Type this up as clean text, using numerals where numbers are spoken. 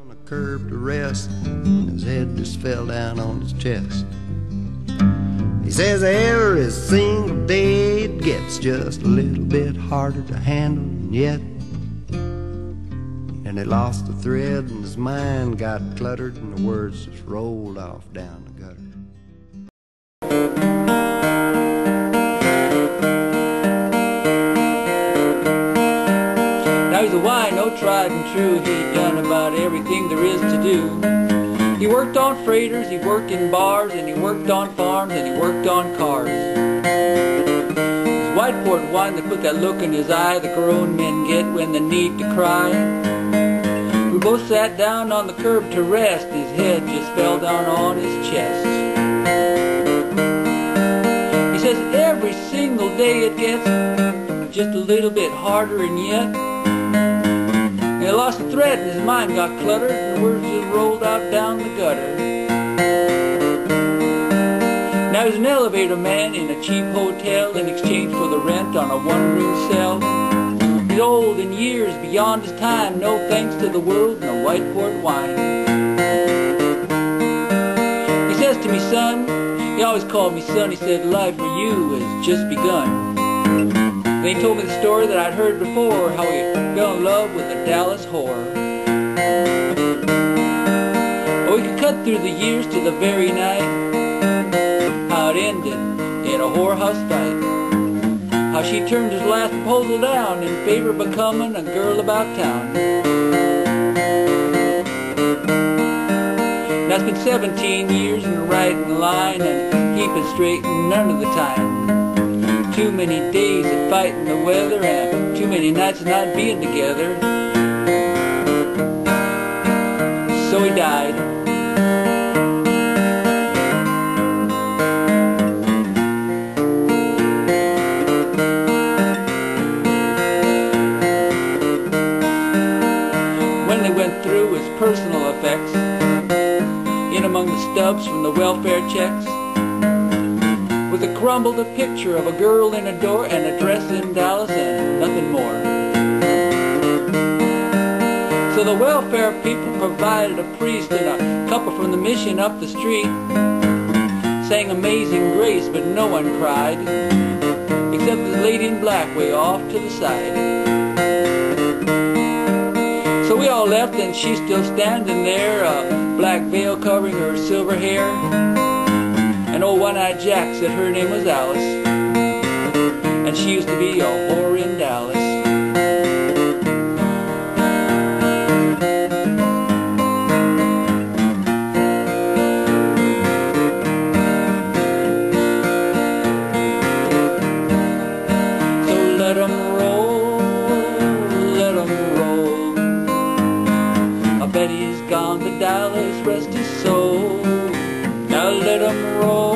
on the curb to rest, and his head just fell down on his chest. He says every single day it gets just a little bit harder to handle, and yet. And he lost the thread and his mind got cluttered and the words just rolled off down the gutter. Now he's a wino, tried and true. He'd done about everything there is to do. He worked on freighters, he worked in bars, and he worked on farms, and he worked on cars. His white port wine that put that look in his eye that grown men get when they need to cry. We both sat down on the curb to rest. His head just fell down on his chest. He says every single day it gets just a little bit harder, and yet. And he lost the thread and his mind got cluttered and the words just rolled out down the gutter. Now he's an elevator man in a cheap hotel in exchange for the rent on a one-room cell. He's old in years beyond his time, no thanks to the world and a white port wine. He says to me, son, he always called me son, he said, life for you has just begun. Then he told me the story that I'd heard before, how he fell in love with a Dallas whore. Oh, we could cut through the years to the very night, how it ended in a whorehouse fight. How she turned his last proposal down in favor of becoming a girl about town. Now it's been 17 years and right in line and keeping straight none of the time. Too many days of fighting the weather and too many nights of not being together. So he died. When they went through his personal effects, in among the stubs from the welfare checks, with a crumbled picture of a girl in a door and a dress in Dallas and nothing more. So the welfare people provided a priest and a couple from the mission up the street, sang Amazing Grace, but no one cried, except the lady in black way off to the side. So we all left and she's still standing there, a black veil covering her silver hair. An old one-eyed Jack said her name was Alice, and she used to be a whore in Dallas. So let 'em roll, let 'em roll. I bet he's gone to Dallas, rest his soul. Now let 'em roll.